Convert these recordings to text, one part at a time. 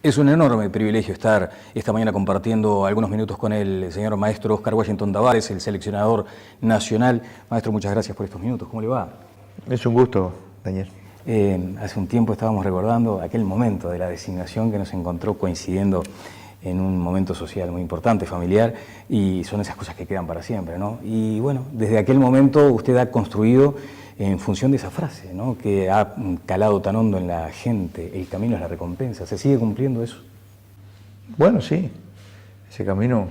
Es un enorme privilegio estar esta mañana compartiendo algunos minutos con el señor maestro Oscar Washington Tabárez, el seleccionador nacional. Maestro, muchas gracias por estos minutos. ¿Cómo le va? Es un gusto, Daniel. Hace un tiempo estábamos recordando aquel momento de la designación que nos encontró coincidiendo en un momento social muy importante, familiar, y son esas cosas que quedan para siempre, ¿no? Y bueno, desde aquel momento usted ha construido en función de esa frase, ¿no?, que ha calado tan hondo en la gente: el camino es la recompensa. ¿Se sigue cumpliendo eso? Bueno, sí, ese camino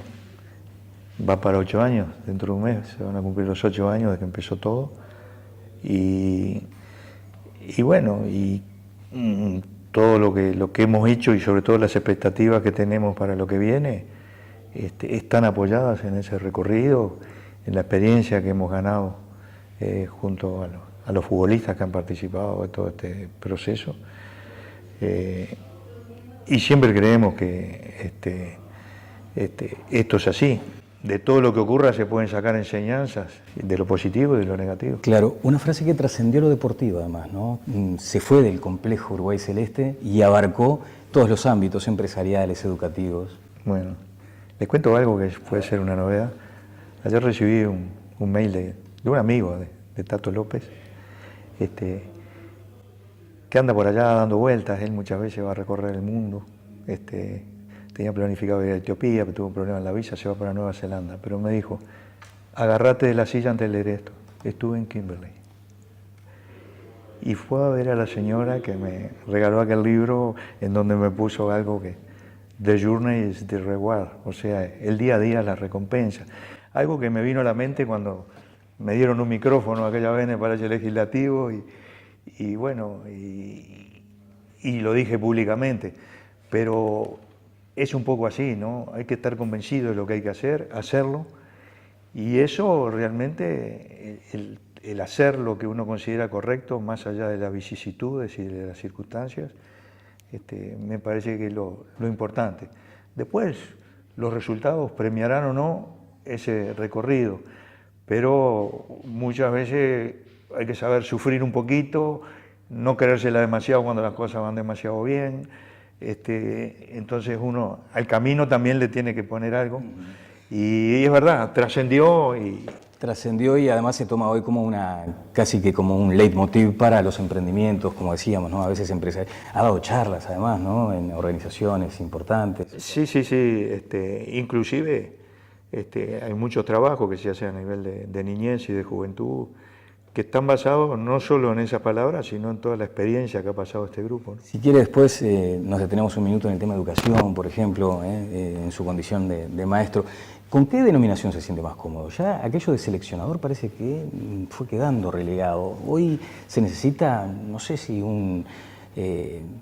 va para 8 años, dentro de un mes se van a cumplir los 8 años de que empezó todo. Y bueno, todo lo que hemos hecho y sobre todo las expectativas que tenemos para lo que viene están apoyadas en ese recorrido, en la experiencia que hemos ganado junto a los futbolistas que han participado de todo este proceso. Y siempre creemos que esto es así. De todo lo que ocurra se pueden sacar enseñanzas, de lo positivo y de lo negativo. Claro, una frase que trascendió lo deportivo además, ¿no? Se fue del complejo Uruguay Celeste y abarcó todos los ámbitos empresariales, educativos. Bueno, les cuento algo que puede ser una novedad. Ayer recibí un mail de un amigo de Tato López, que anda por allá dando vueltas. Él muchas veces va a recorrer el mundo. Tenía planificado ir a Etiopía, pero tuvo un problema en la visa, se va para Nueva Zelanda. Pero me dijo: agarrate de la silla antes de leer esto. Estuve en Kimberley. Y fue a ver a la señora que me regaló aquel libro en donde me puso algo que: The journey is the reward, o sea, el día a día es la recompensa. Algo que me vino a la mente cuando me dieron un micrófono aquella vez en el Palacio Legislativo y lo dije públicamente. Pero es un poco así, ¿no? Hay que estar convencido de lo que hay que hacer, hacerlo, y eso realmente, el hacer lo que uno considera correcto, más allá de las vicisitudes y de las circunstancias, me parece que es lo importante. Después, los resultados premiarán o no ese recorrido, pero muchas veces hay que saber sufrir un poquito, no querérsela demasiado cuando las cosas van demasiado bien. Entonces uno al camino también le tiene que poner algo. Y es verdad, trascendió y además se toma hoy como casi que como un leitmotiv para los emprendimientos, como decíamos, ¿no? A veces ha dado charlas además, ¿no?, en organizaciones importantes. Sí. Inclusive hay muchos trabajos que se hacen a nivel de niñez y de juventud, que están basados no solo en esas palabras, sino en toda la experiencia que ha pasado este grupo, ¿no? Si quiere, después nos detenemos un minuto en el tema de educación, por ejemplo, en su condición de maestro. ¿Con qué denominación se siente más cómodo? Ya aquello de seleccionador parece que fue quedando relegado. Hoy se necesita, no sé si un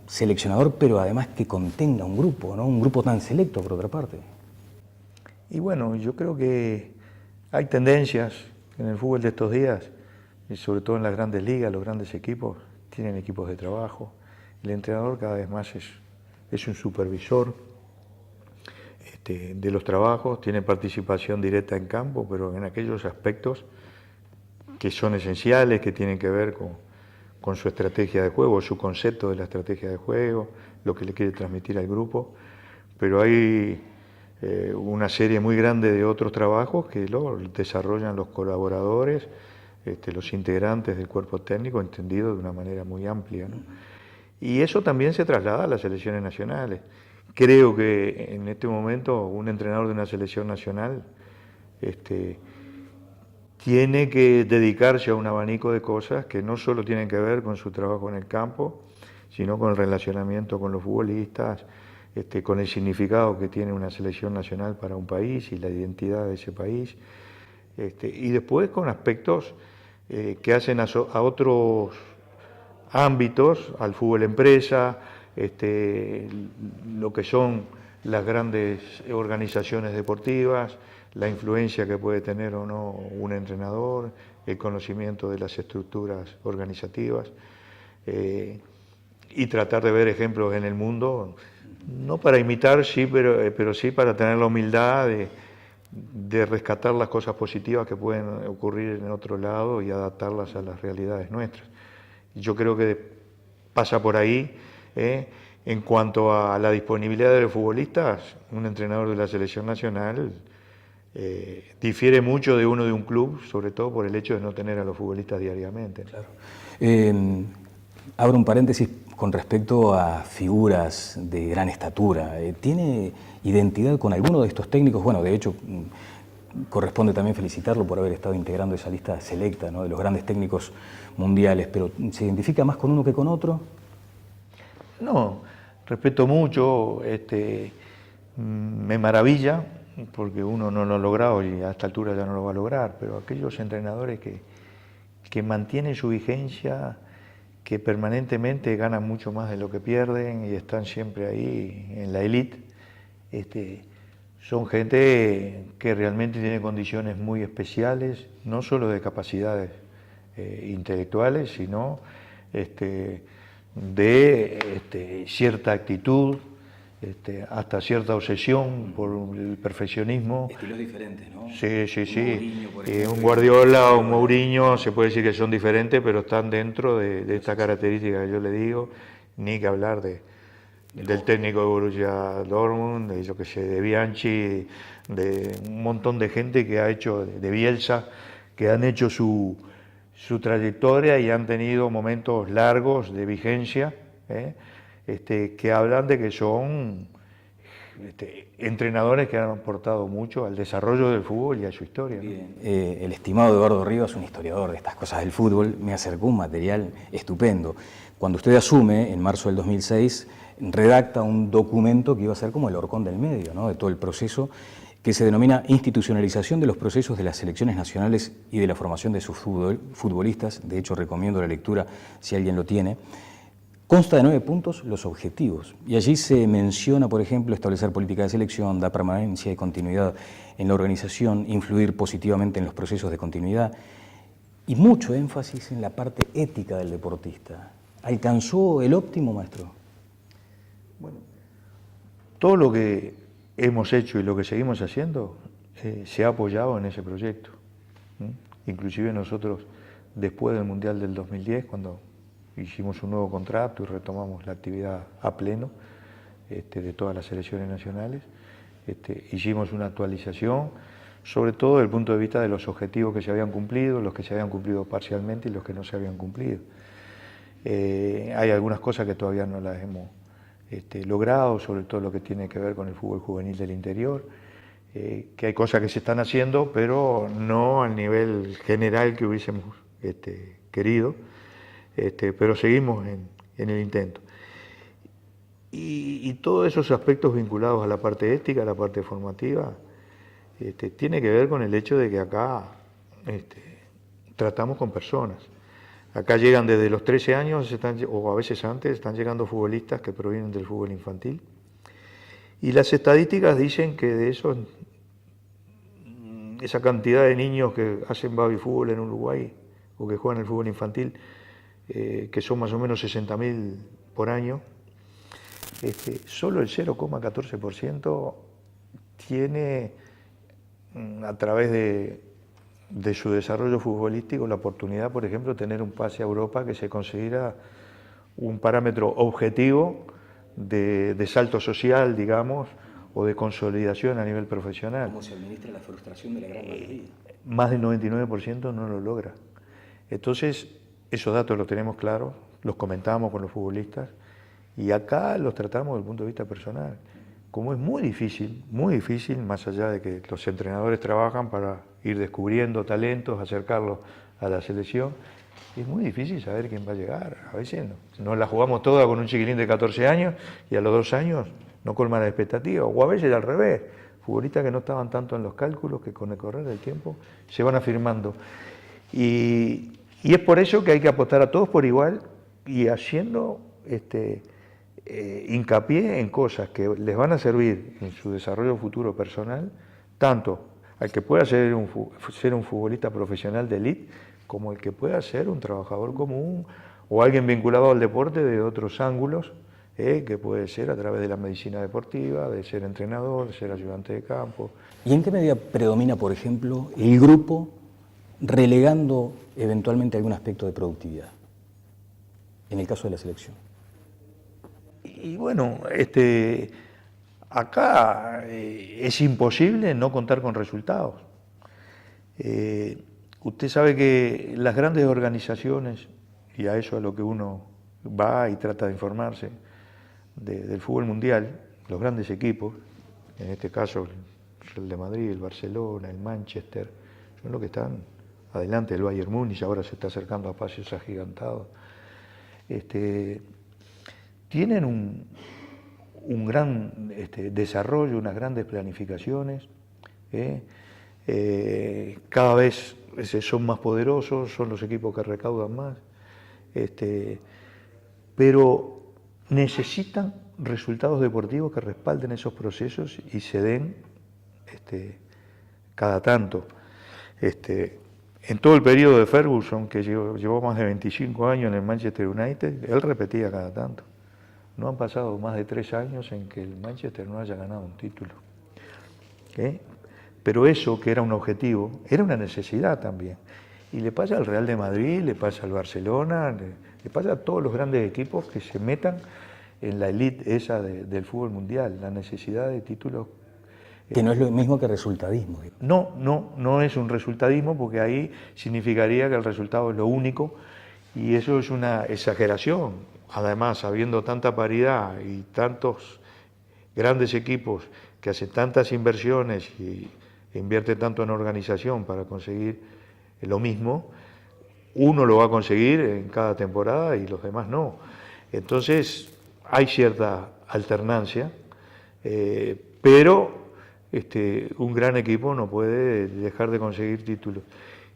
seleccionador, pero además que contenga un grupo, ¿no? Un grupo tan selecto, por otra parte. Y bueno, yo creo que hay tendencias en el fútbol de estos días, y sobre todo en las grandes ligas, los grandes equipos tienen equipos de trabajo. El entrenador cada vez más es un supervisor de los trabajos, tiene participación directa en campo, pero en aquellos aspectos que son esenciales, que tienen que ver con su estrategia de juego, su concepto de la estrategia de juego, lo que le quiere transmitir al grupo. Pero hay una serie muy grande de otros trabajos que lo desarrollan los colaboradores, los integrantes del cuerpo técnico, entendido de una manera muy amplia, ¿no? Y eso también se traslada a las selecciones nacionales. Creo que en este momento un entrenador de una selección nacional tiene que dedicarse a un abanico de cosas que no solo tienen que ver con su trabajo en el campo, sino con el relacionamiento con los futbolistas, con el significado que tiene una selección nacional para un país y la identidad de ese país, y después con aspectos que hacen a otros ámbitos, al fútbol empresa, lo que son las grandes organizaciones deportivas, la influencia que puede tener o no un entrenador, el conocimiento de las estructuras organizativas, y tratar de ver ejemplos en el mundo, no para imitar, sí, pero sí para tener la humildad de rescatar las cosas positivas que pueden ocurrir en otro lado y adaptarlas a las realidades nuestras. Yo creo que pasa por ahí, En cuanto a la disponibilidad de los futbolistas, un entrenador de la selección nacional difiere mucho de uno de un club, sobre todo por el hecho de no tener a los futbolistas diariamente. Claro. Abro un paréntesis con respecto a figuras de gran estatura. ¿Tiene identidad con alguno de estos técnicos? Bueno, de hecho, corresponde también felicitarlo por haber estado integrando esa lista selecta, ¿no?, de los grandes técnicos mundiales, pero ¿se identifica más con uno que con otro? No, respeto mucho, me maravilla, porque uno no lo ha logrado y a esta altura ya no lo va a lograr, pero aquellos entrenadores que mantienen su vigencia, que permanentemente ganan mucho más de lo que pierden y están siempre ahí en la élite, son gente que realmente tiene condiciones muy especiales, no solo de capacidades intelectuales, sino de cierta actitud, hasta cierta obsesión por el perfeccionismo. Estilos diferentes, ¿no? Sí, sí, sí. Mourinho, Un Guardiola o un Mourinho se puede decir que son diferentes, pero están dentro de esta característica que yo le digo, ni que hablar del técnico de Borussia Dortmund, de, yo que sé, de Bianchi, de un montón de gente que ha hecho, de Bielsa, que han hecho su trayectoria y han tenido momentos largos de vigencia, que hablan de que son entrenadores que han aportado mucho al desarrollo del fútbol y a su historia, ¿no? Bien. El estimado Eduardo Rivas, un historiador de estas cosas del fútbol, me acercó un material estupendo. Cuando usted asume, en marzo del 2006, redacta un documento que iba a ser como el horcón del medio, ¿no?, de todo el proceso, que se denomina Institucionalización de los procesos de las selecciones nacionales y de la formación de sus futbolistas. De hecho, recomiendo la lectura si alguien lo tiene. Consta de 9 puntos los objetivos, y allí se menciona, por ejemplo, establecer política de selección, dar permanencia y continuidad en la organización, influir positivamente en los procesos de continuidad, y mucho énfasis en la parte ética del deportista. ¿Alcanzó el óptimo, maestro? Bueno, todo lo que hemos hecho y lo que seguimos haciendo se ha apoyado en ese proyecto. Inclusive nosotros, después del Mundial del 2010, cuando hicimos un nuevo contrato y retomamos la actividad a pleno de todas las selecciones nacionales, hicimos una actualización, sobre todo desde el punto de vista de los objetivos que se habían cumplido, los que se habían cumplido parcialmente y los que no se habían cumplido. Hay algunas cosas que todavía no las hemos logrado, sobre todo lo que tiene que ver con el fútbol juvenil del interior, que hay cosas que se están haciendo, pero no al nivel general que hubiésemos querido, pero seguimos en el intento. Y todos esos aspectos vinculados a la parte ética, a la parte formativa, tiene que ver con el hecho de que acá tratamos con personas. Acá llegan desde los 13 años, o a veces antes, están llegando futbolistas que provienen del fútbol infantil. Y las estadísticas dicen que de esa cantidad de niños que hacen baby fútbol en Uruguay, o que juegan el fútbol infantil, que son más o menos 60.000 por año, solo el 0,14% tiene, a través de su desarrollo futbolístico, la oportunidad, por ejemplo, de tener un pase a Europa que se considera un parámetro objetivo de salto social, digamos, o de consolidación a nivel profesional. ¿Cómo se administra la frustración de la gran mayoría? Más del 99% no lo logra. Entonces, esos datos los tenemos claros, los comentamos con los futbolistas, y acá los tratamos desde el punto de vista personal. Como es muy difícil, más allá de que los entrenadores trabajan para ir descubriendo talentos, acercarlos a la selección, es muy difícil saber quién va a llegar. A veces no la jugamos toda con un chiquilín de 14 años y a los 2 años no colma la expectativa, o a veces al revés, futbolistas que no estaban tanto en los cálculos, que con el correr del tiempo se van afirmando. Y es por eso que hay que apostar a todos por igual y haciendo hincapié en cosas que les van a servir en su desarrollo futuro personal, tanto al que pueda ser un futbolista profesional de élite, como el que pueda ser un trabajador común o alguien vinculado al deporte de otros ángulos, que puede ser a través de la medicina deportiva, de ser entrenador, de ser ayudante de campo. ¿Y en qué medida predomina, por ejemplo, el grupo relegando eventualmente algún aspecto de productividad, en el caso de la selección? Y bueno, acá es imposible no contar con resultados. Usted sabe que las grandes organizaciones, y a eso es a lo que uno va y trata de informarse, del fútbol mundial, los grandes equipos, en este caso el Real de Madrid, el Barcelona, el Manchester, son los que están adelante del Bayern Múnich, ahora se está acercando a pasos agigantados. Tienen un gran desarrollo, unas grandes planificaciones, cada vez son más poderosos, son los equipos que recaudan más, pero necesitan resultados deportivos que respalden esos procesos y se den cada tanto. En todo el periodo de Ferguson, que llevó más de 25 años en el Manchester United, él repetía cada tanto. No han pasado más de 3 años en que el Manchester no haya ganado un título. Pero eso, que era un objetivo, era una necesidad también. Y le pasa al Real de Madrid, le pasa al Barcelona, le pasa a todos los grandes equipos que se metan en la élite esa del fútbol mundial, la necesidad de títulos. Que no es lo mismo que resultadismo. No es un resultadismo, porque ahí significaría que el resultado es lo único, y eso es una exageración. Además, habiendo tanta paridad y tantos grandes equipos que hacen tantas inversiones y invierten tanto en organización para conseguir lo mismo, uno lo va a conseguir en cada temporada y los demás no. Entonces, hay cierta alternancia, pero un gran equipo no puede dejar de conseguir títulos.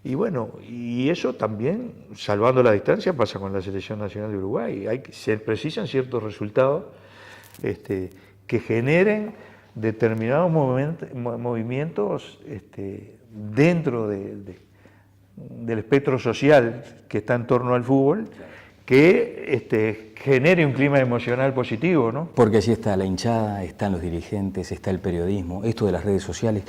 Y bueno, y eso también, salvando la distancia, pasa con la Selección Nacional de Uruguay. Se precisan ciertos resultados que generen determinados movimientos dentro del espectro social que está en torno al fútbol, que genere un clima emocional positivo, ¿no? Porque allí está la hinchada, están los dirigentes, está el periodismo, esto de las redes sociales.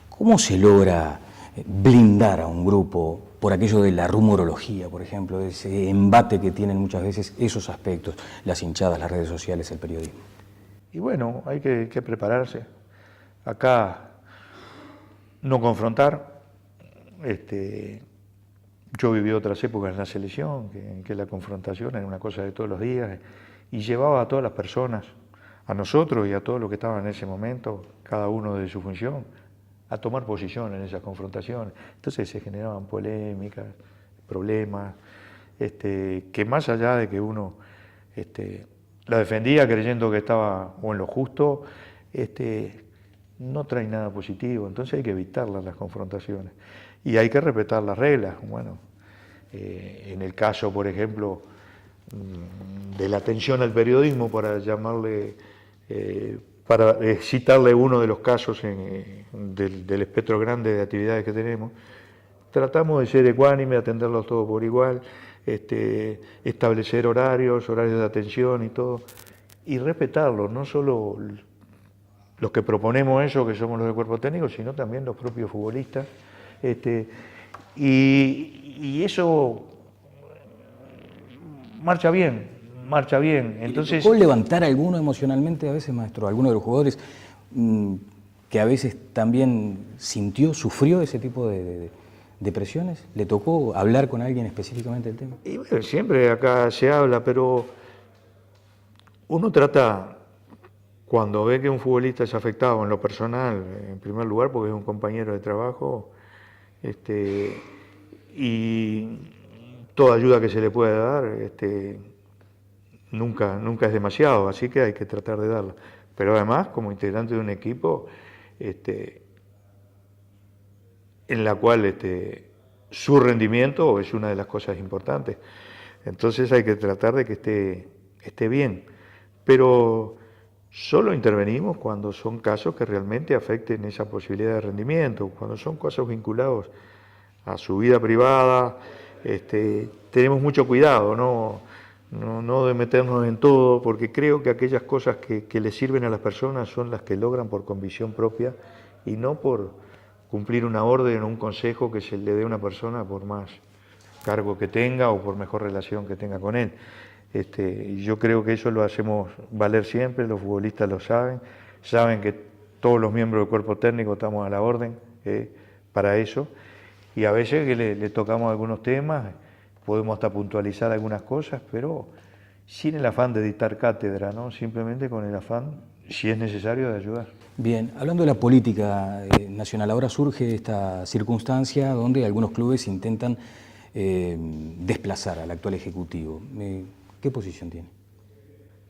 ¿Cómo se logra blindar a un grupo por aquello de la rumorología, por ejemplo, ese embate que tienen muchas veces esos aspectos, las hinchadas, las redes sociales, el periodismo? Y bueno, hay que prepararse. Acá no confrontar. Yo viví otras épocas en la selección, que la confrontación era una cosa de todos los días, y llevaba a todas las personas, a nosotros y a todos los que estaban en ese momento, cada uno de su función, a tomar posición en esas confrontaciones. Entonces se generaban polémicas, problemas, que más allá de que uno la defendía creyendo que estaba o en lo justo, no trae nada positivo. Entonces hay que evitarlas, las confrontaciones, y hay que respetar las reglas. Bueno, en el caso, por ejemplo, de la atención al periodismo, para llamarle, para citarle uno de los casos del espectro grande de actividades que tenemos, tratamos de ser ecuánime, atenderlos todos por igual, establecer horarios de atención y todo, y respetarlos, no solo los que proponemos eso, que somos los del cuerpo técnico, sino también los propios futbolistas. Y eso marcha bien. Entonces, ¿Puede levantar a alguno emocionalmente a veces, maestro? ¿Alguno de los jugadores que a veces también sufrió ese tipo de presiones? ¿Le tocó hablar con alguien específicamente del tema? Y bueno, siempre acá se habla, pero uno trata, cuando ve que un futbolista es afectado en lo personal, en primer lugar porque es un compañero de trabajo, y toda ayuda que se le pueda dar, nunca es demasiado, así que hay que tratar de darla. Pero además, como integrante de un equipo, en la cual su rendimiento es una de las cosas importantes. Entonces hay que tratar de que esté bien. Pero solo intervenimos cuando son casos que realmente afecten esa posibilidad de rendimiento, cuando son casos vinculados a su vida privada. Tenemos mucho cuidado, no de meternos en todo, porque creo que aquellas cosas que le sirven a las personas son las que logran por convicción propia y no por cumplir una orden o un consejo que se le dé a una persona por más cargo que tenga o por mejor relación que tenga con él. Y yo creo que eso lo hacemos valer siempre, los futbolistas lo saben que todos los miembros del cuerpo técnico estamos a la orden para eso, y a veces que le tocamos algunos temas, podemos hasta puntualizar algunas cosas, pero sin el afán de dictar cátedra, ¿no? Simplemente con el afán, si es necesario, de ayudar. Bien, hablando de la política nacional, ahora surge esta circunstancia donde algunos clubes intentan desplazar al actual Ejecutivo. ¿Qué posición tiene?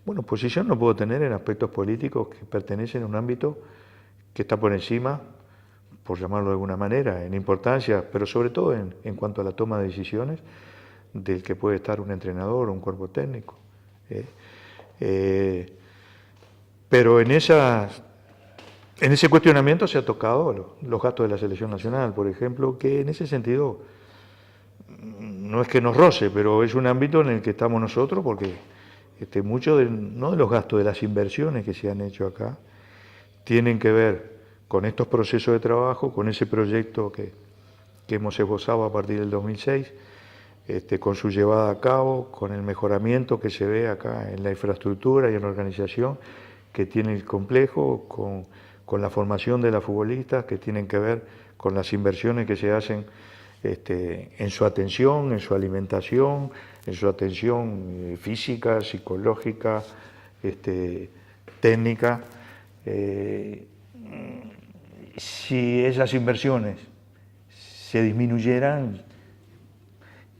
Bueno, posición no puedo tener en aspectos políticos que pertenecen a un ámbito que está por encima, por llamarlo de alguna manera, en importancia, pero sobre todo en cuanto a la toma de decisiones del que puede estar un entrenador o un cuerpo técnico. Pero en ese cuestionamiento se ha tocado los gastos de la selección nacional, por ejemplo, que en ese sentido no es que nos roce, pero es un ámbito en el que estamos nosotros, porque muchos no de los gastos, de las inversiones que se han hecho acá, tienen que ver con estos procesos de trabajo, con ese proyecto que hemos esbozado a partir del 2006, con su llevada a cabo, con el mejoramiento que se ve acá en la infraestructura y en la organización que tiene el complejo, con la formación de las futbolistas, que tienen que ver con las inversiones que se hacen en su atención, en su alimentación, en su atención física, psicológica, técnica. Si esas inversiones se disminuyeran,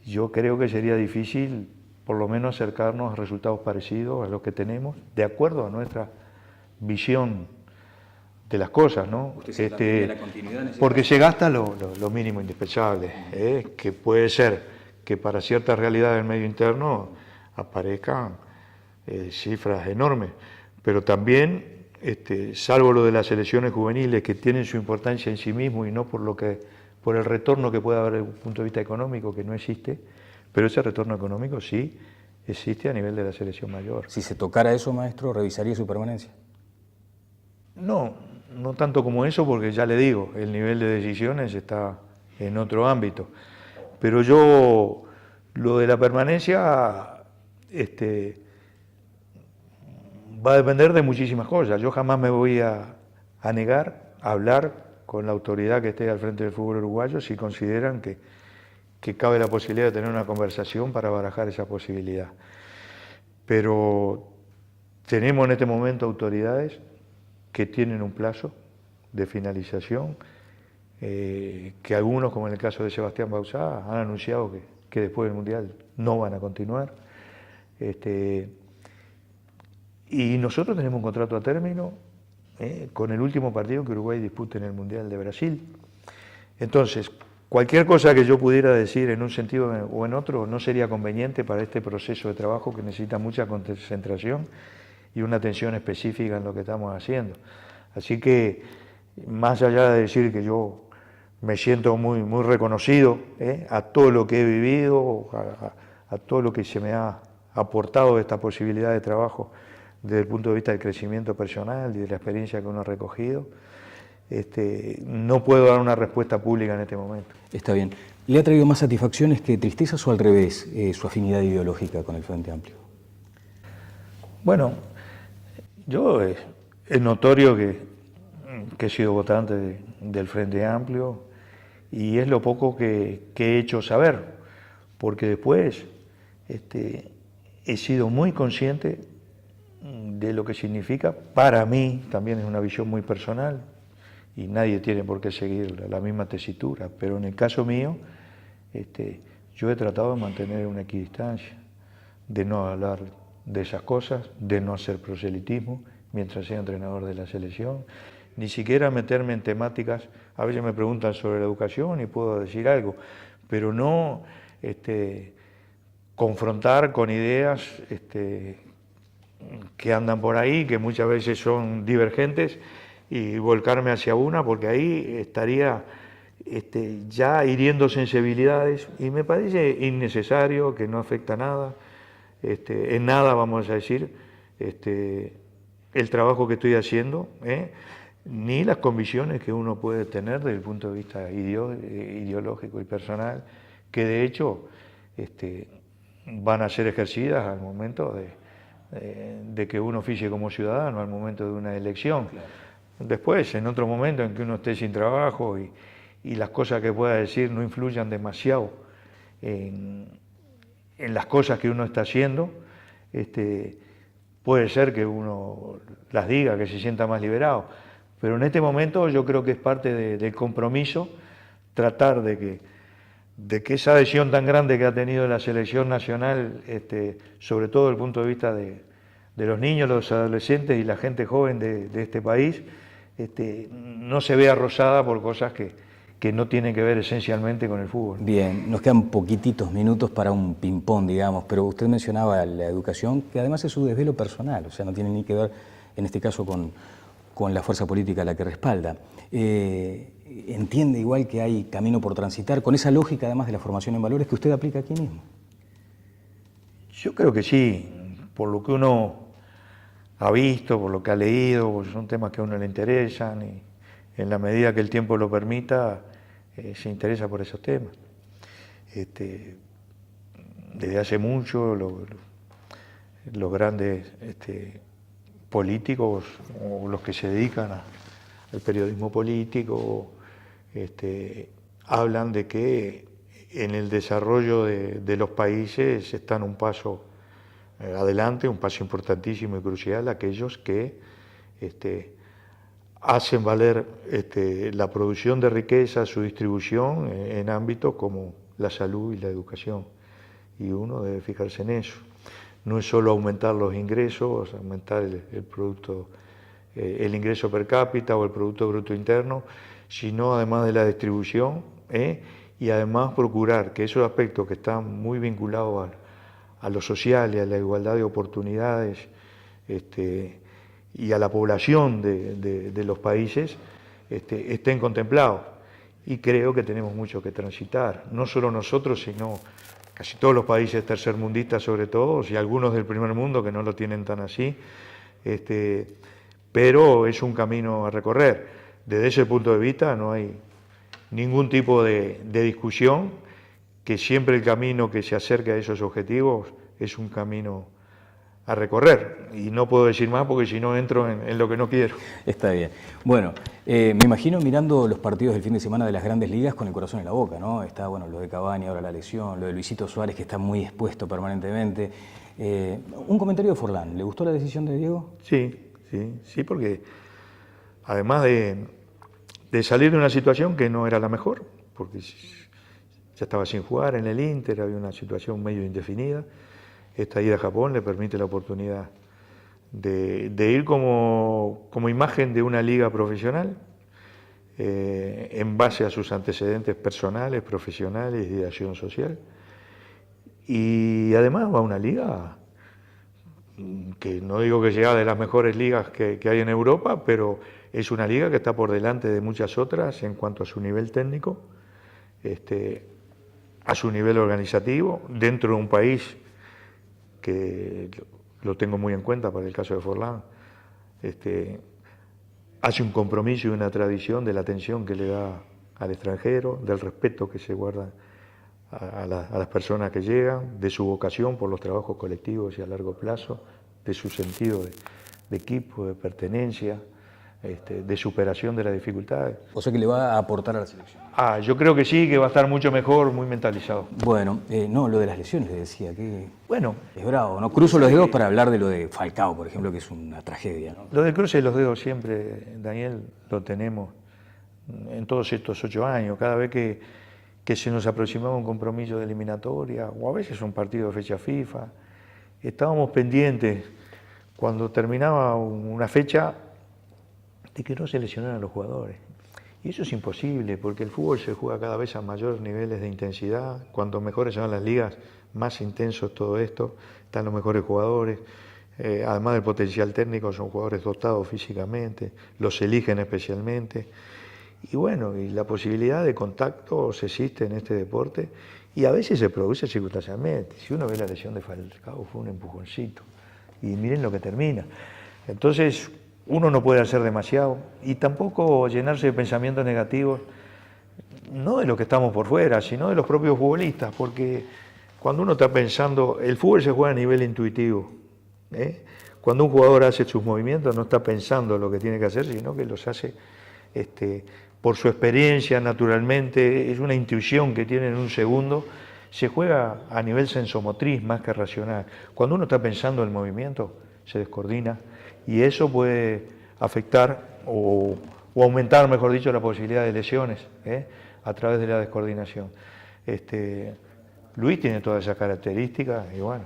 yo creo que sería difícil por lo menos acercarnos a resultados parecidos a los que tenemos, de acuerdo a nuestra visión de las cosas, ¿no? Porque se gasta lo mínimo indispensable, que puede ser que para ciertas realidades del medio interno aparezcan cifras enormes, pero también, salvo lo de las selecciones juveniles, que tienen su importancia en sí mismo y no por el retorno que pueda haber desde un punto de vista económico, que no existe, pero ese retorno económico sí existe a nivel de la selección mayor. Si se tocara eso, maestro, ¿revisaría su permanencia? No tanto como eso, porque ya le digo, el nivel de decisiones está en otro ámbito. Pero yo, lo de la permanencia, va a depender de muchísimas cosas. Yo jamás me voy a negar a hablar con la autoridad que esté al frente del fútbol uruguayo si consideran que cabe la posibilidad de tener una conversación para barajar esa posibilidad. Pero tenemos en este momento autoridades que tienen un plazo de finalización, que algunos, como en el caso de Sebastián Bauzá, han anunciado que después del Mundial no van a continuar. Y nosotros tenemos un contrato a término con el último partido que Uruguay dispute en el Mundial de Brasil. Entonces, cualquier cosa que yo pudiera decir en un sentido o en otro no sería conveniente para este proceso de trabajo que necesita mucha concentración y una atención específica en lo que estamos haciendo. Así que, más allá de decir que yo me siento muy, muy reconocido a todo lo que he vivido, a todo lo que se me ha aportado de esta posibilidad de trabajo desde el punto de vista del crecimiento personal y de la experiencia que uno ha recogido, no puedo dar una respuesta pública en este momento. Está bien. ¿Le ha traído más satisfacciones que tristezas o al revés su afinidad ideológica con el Frente Amplio? Bueno, yo es notorio que he sido votante del Frente Amplio y es lo poco que he hecho saber, porque después he sido muy consciente de lo que significa. Para mí también es una visión muy personal y nadie tiene por qué seguir la misma tesitura, pero en el caso mío yo he tratado de mantener una equidistancia, de no hablar de esas cosas, de no hacer proselitismo mientras sea entrenador de la selección, ni siquiera meterme en temáticas. A veces me preguntan sobre la educación y puedo decir algo, pero no confrontar con ideas que andan por ahí, que muchas veces son divergentes, y volcarme hacia una, porque ahí estaría ya hiriendo sensibilidades y me parece innecesario, que no afecta a nada, en nada, vamos a decir, el trabajo que estoy haciendo, ni las convicciones que uno puede tener desde el punto de vista ideológico y personal, que de hecho van a ser ejercidas al momento de que uno oficie como ciudadano, al momento de una elección. Claro. Después, en otro momento en que uno esté sin trabajo y las cosas que pueda decir no influyan demasiado en las cosas que uno está haciendo, puede ser que uno las diga, que se sienta más liberado. Pero en este momento yo creo que es parte del compromiso tratar de que esa adhesión tan grande que ha tenido la selección nacional, sobre todo desde el punto de vista de los niños, los adolescentes y la gente joven de este país, no se vea arrosada por cosas que no tienen que ver esencialmente con el fútbol. Bien, nos quedan poquititos minutos para un ping-pong, digamos, pero usted mencionaba la educación, que además es su desvelo personal, o sea, no tiene ni que ver, en este caso, con la fuerza política a la que respalda. ¿Entiende igual que hay camino por transitar, con esa lógica además de la formación en valores que usted aplica aquí mismo? Yo creo que sí, por lo que uno ha visto, por lo que ha leído, porque son temas que a uno le interesan y en la medida que el tiempo lo permita, se interesa por esos temas. Desde hace mucho los grandes políticos o los que se dedican al periodismo político hablan de que en el desarrollo de los países están un paso adelante, un paso importantísimo y crucial, aquellos que hacen valer la producción de riqueza, su distribución en ámbitos como la salud y la educación. Y uno debe fijarse en eso. No es solo aumentar los ingresos, aumentar el producto, el ingreso per cápita o el Producto Bruto Interno, sino además de la distribución, y además procurar que esos aspectos que están muy vinculados a lo social y a la igualdad de oportunidades y a la población de los países estén contemplados. Y creo que tenemos mucho que transitar, no solo nosotros, sino casi todos los países tercermundistas sobre todo, y algunos del primer mundo que no lo tienen tan así, pero es un camino a recorrer. Desde ese punto de vista no hay ningún tipo de discusión, que siempre el camino que se acerque a esos objetivos es un camino a recorrer. Y no puedo decir más porque si no entro en lo que no quiero. Está bien. Bueno, me imagino mirando los partidos del fin de semana de las grandes ligas con el corazón en la boca, ¿no? Está, bueno, lo de Cavani, ahora la lesión, lo de Luisito Suárez, que está muy expuesto permanentemente. Un comentario de Forlán. ¿Le gustó la decisión de Diego? Sí, porque además de salir de una situación que no era la mejor, porque ya estaba sin jugar en el Inter, había una situación medio indefinida. Esta ida a Japón le permite la oportunidad de ir como imagen de una liga profesional, en base a sus antecedentes personales, profesionales y de acción social. Y además va a una liga que no digo que sea de las mejores ligas que hay en Europa, pero es una liga que está por delante de muchas otras en cuanto a su nivel técnico, a su nivel organizativo, dentro de un país que lo tengo muy en cuenta para el caso de Forlán, hace un compromiso y una tradición de la atención que le da al extranjero, del respeto que se guarda a las personas que llegan, de su vocación por los trabajos colectivos y a largo plazo, de su sentido de equipo, de pertenencia, de superación de las dificultades. O sea que le va a aportar a la selección. Yo creo que sí, que va a estar mucho mejor, muy mentalizado. Bueno, no, lo de las lesiones le decía, que bueno, es bravo, ¿no? Cruzo los dedos para hablar de lo de Falcao, por ejemplo, que es una tragedia, ¿no? Lo del cruce de los dedos siempre, Daniel, lo tenemos en todos estos 8 años, cada vez que se nos aproximaba un compromiso de eliminatoria, o a veces un partido de fecha FIFA, estábamos pendientes, cuando terminaba una fecha, de que no se lesionaran los jugadores. Y eso es imposible, porque el fútbol se juega cada vez a mayores niveles de intensidad. Cuanto mejores son las ligas, más intenso es todo esto. Están los mejores jugadores. Además del potencial técnico, son jugadores dotados físicamente, los eligen especialmente. Y bueno, y la posibilidad de contacto se existe en este deporte y a veces se produce circunstancialmente. Si uno ve la lesión de Falcao, fue un empujoncito. Y miren lo que termina. Entonces, uno no puede hacer demasiado y tampoco llenarse de pensamientos negativos, no de los que estamos por fuera, sino de los propios futbolistas, porque cuando uno está pensando, el fútbol se juega a nivel intuitivo, ¿eh? Cuando un jugador hace sus movimientos no está pensando lo que tiene que hacer, sino que los hace por su experiencia, naturalmente, es una intuición que tiene en un segundo. Se juega a nivel sensomotriz más que racional. Cuando uno está pensando el movimiento, se descoordina y eso puede afectar o aumentar, mejor dicho, la posibilidad de lesiones a través de la descoordinación. Luis tiene todas esas características y bueno,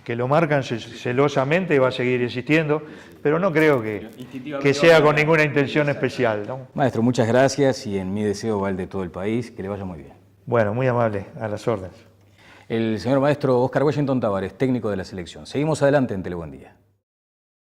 que lo marcan celosamente y va a seguir existiendo, pero no creo que sea con ninguna intención especial, ¿no? Maestro, muchas gracias y en mi deseo va el de todo el país, que le vaya muy bien. Bueno, muy amable, a las órdenes. El señor maestro Oscar Wellington Tavares, técnico de la selección. Seguimos adelante en Tele Buen Día.